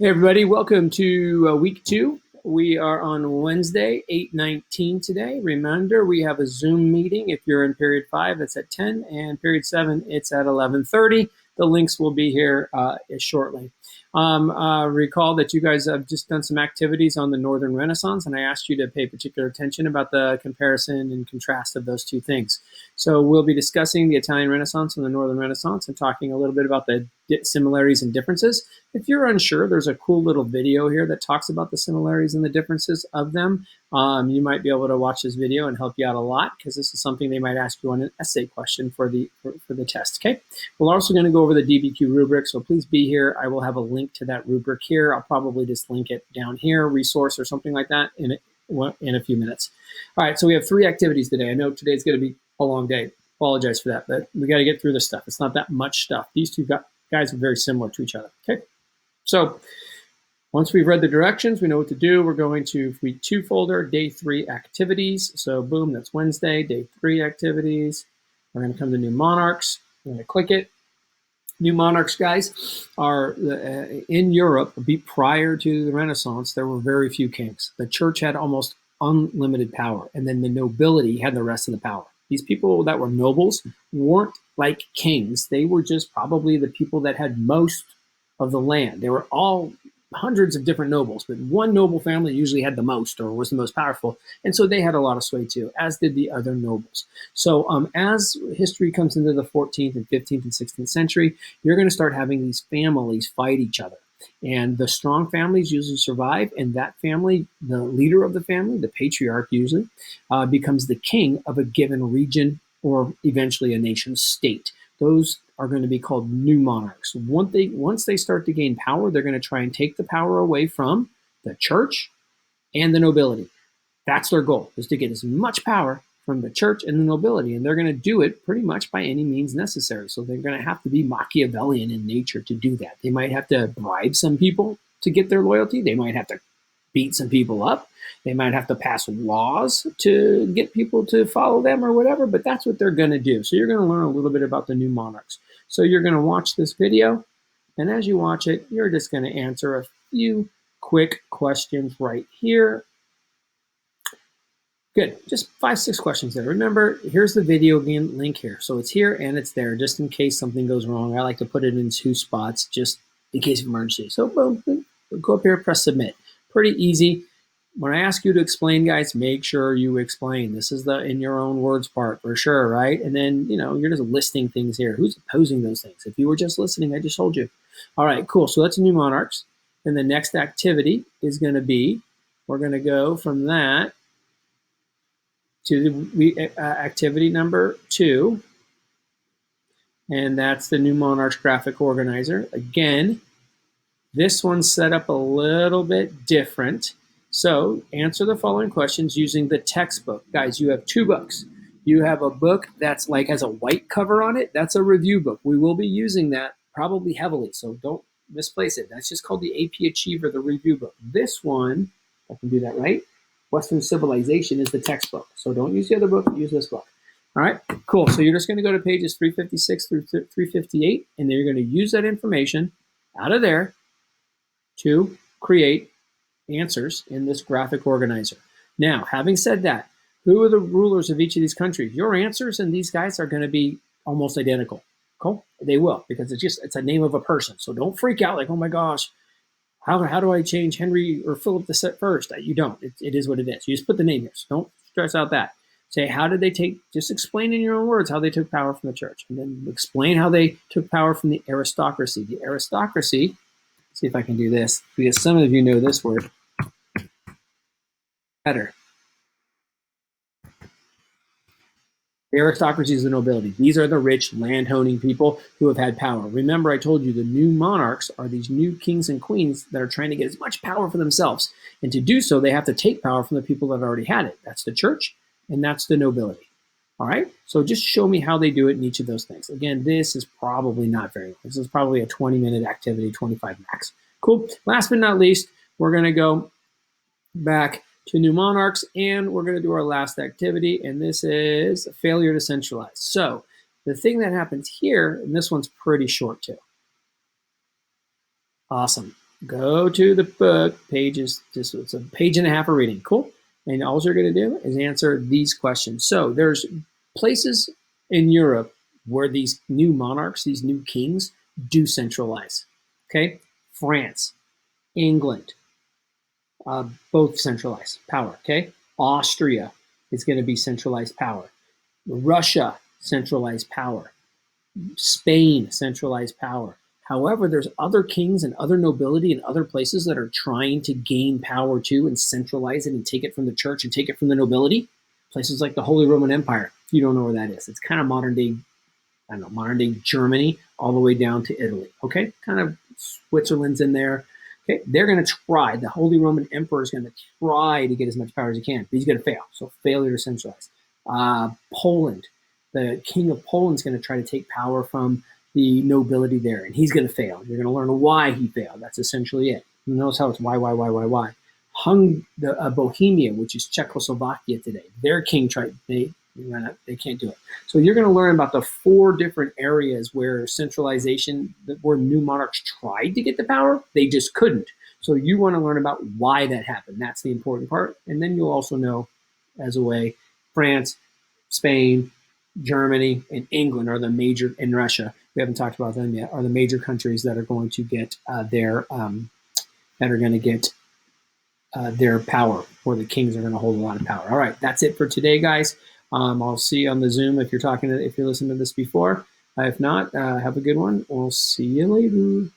Hey everybody, welcome to week 2. We are on Wednesday, 8/19 today. Reminder, we have a Zoom meeting. If you're in period 5, it's at 10, and period 7, it's at 11:30. The links will be here shortly. Recall that you guys have just done some activities on the Northern Renaissance, and I asked you to pay particular attention about the comparison and contrast of those two things. So we'll be discussing the Italian Renaissance and the Northern Renaissance and talking a little bit about the similarities and differences. If you're unsure, there's a cool little video here that talks about the similarities and the differences of them. You might be able to watch this video and help you out a lot because this is something they might ask you on an essay question for the test. Okay. We're also going to go over the DBQ rubric, so please be here. I will have a link to that rubric here. I'll probably just link it down here, resource or something like that in a few minutes. All right, so we have 3 activities today. I know today's going to be a long day. Apologize for that, but we got to get through this stuff. It's not that much stuff. These two guys are very similar to each other. Okay. So once we've read the directions, we know what to do. We're going to week 2 folder, day 3 activities. So boom, that's Wednesday, day 3 activities. We're going to come to New Monarchs. I'm going to click it. New Monarchs, guys, are in Europe. Prior to the Renaissance, there were very few kings. The church had almost unlimited power, and then the nobility had the rest of the power. These people that were nobles weren't like kings. They were just probably the people that had most of the land. They were all hundreds of different nobles, but one noble family usually had the most or was the most powerful, and so they had a lot of sway too, as did the other nobles. So as history comes into the 14th and 15th and 16th century, you're going to start having these families fight each other, and the strong families usually survive, and that family, the leader of the family, the patriarch usually, becomes the king of a given region or eventually a nation state. Those are going to be called new monarchs. Once they start to gain power, they're going to try and take the power away from the church and the nobility. That's their goal, is to get as much power from the church and the nobility, and they're going to do it pretty much by any means necessary. So they're going to have to be Machiavellian in nature to do that. They might have to bribe some people to get their loyalty. They might have to beat some people up. They might have to pass laws to get people to follow them or whatever, but that's what they're going to do. So you're going to learn a little bit about the new monarchs. So you're going to watch this video, and as you watch it, you're just going to answer a few quick questions right here. Good, just 5-6 questions there. Remember, here's the video again, link here. So it's here and it's there, just in case something goes wrong. I like to put it in 2 spots, just in case of emergency. So boom, go up here, press submit. Pretty easy. When I ask you to explain, guys, make sure you explain. This is the in your own words part for sure, right? And then, you're just listing things here. Who's opposing those things? If you were just listening, I just told you. All right, cool. So that's new monarchs. And the next activity is going to be, we're going to go from that to the activity number 2. And that's the new monarchs graphic organizer. Again, this one's set up a little bit different. So answer the following questions using the textbook. Guys, you have 2 books. You have a book that's like has a white cover on it. That's a review book. We will be using that probably heavily, so don't misplace it. That's just called the AP Achiever, the review book. This one, if I can do that right, Western Civilization is the textbook. So don't use the other book, use this book. All right, cool. So you're just going to go to pages 356 through 358, and then you're going to use that information out of there to create answers in this graphic organizer. Now, having said that, who are the rulers of each of these countries? Your answers and these guys are going to be almost identical. Cool? They will, because it's a name of a person. So don't freak out like, oh my gosh, how do I change Henry or Philip the first? You don't. It is what it is. You just put the name here. So don't stress out that. Say, how did they just explain in your own words how they took power from the church. And then explain how they took power from the aristocracy. The aristocracy, see if I can do this, because some of you know this word better. The aristocracy is the nobility. These are the rich, land-owning people who have had power. Remember, I told you the new monarchs are these new kings and queens that are trying to get as much power for themselves. And to do so, they have to take power from the people that already had it. That's the church, and that's the nobility. All right? So just show me how they do it in each of those things. Again, this is probably not very long. This is probably a 20-minute activity, 25 max. Cool. Last but not least, we're going to go back to new monarchs, and we're going to do our last activity, and this is failure to centralize. So the thing that happens here, and this one's pretty short too. Awesome. Go to the book, pages, just it's a page and a half of reading. Cool. And all you're going to do is answer these questions. So there's places in Europe where these new monarchs, these new kings, do centralize. Okay, France, England, both centralized power. Okay, Austria is going to be centralized power. Russia, centralized power. Spain, centralized power. However, there's other kings and other nobility in other places that are trying to gain power too and centralize it and take it from the church and take it from the nobility. Places like the Holy Roman Empire. If you don't know where that is, it's kind of modern day, I don't know, modern day Germany all the way down to Italy. Okay, kind of Switzerland's in there. Okay, they're going to try. The Holy Roman Emperor is going to try to get as much power as he can, but he's going to fail. So failure to centralize. Poland, the king of Poland is going to try to take power from the nobility there, and he's going to fail. You're going to learn why he failed. That's essentially it. You notice how it's why. Bohemia, which is Czechoslovakia today, their king tried. They can't do it. So you're going to learn about the 4 different areas where centralization, where new monarchs tried to get the power, they just couldn't. So you want to learn about why that happened. That's the important part. And then you'll also know, as a way, France, Spain, Germany, and England are the major, and Russia, we haven't talked about them yet, are the major countries that are going to get their power, where the kings are going to hold a lot of power. All right, that's it for today, guys. I'll see you on the Zoom if you're listening to this before. If not, have a good one. We'll see you later.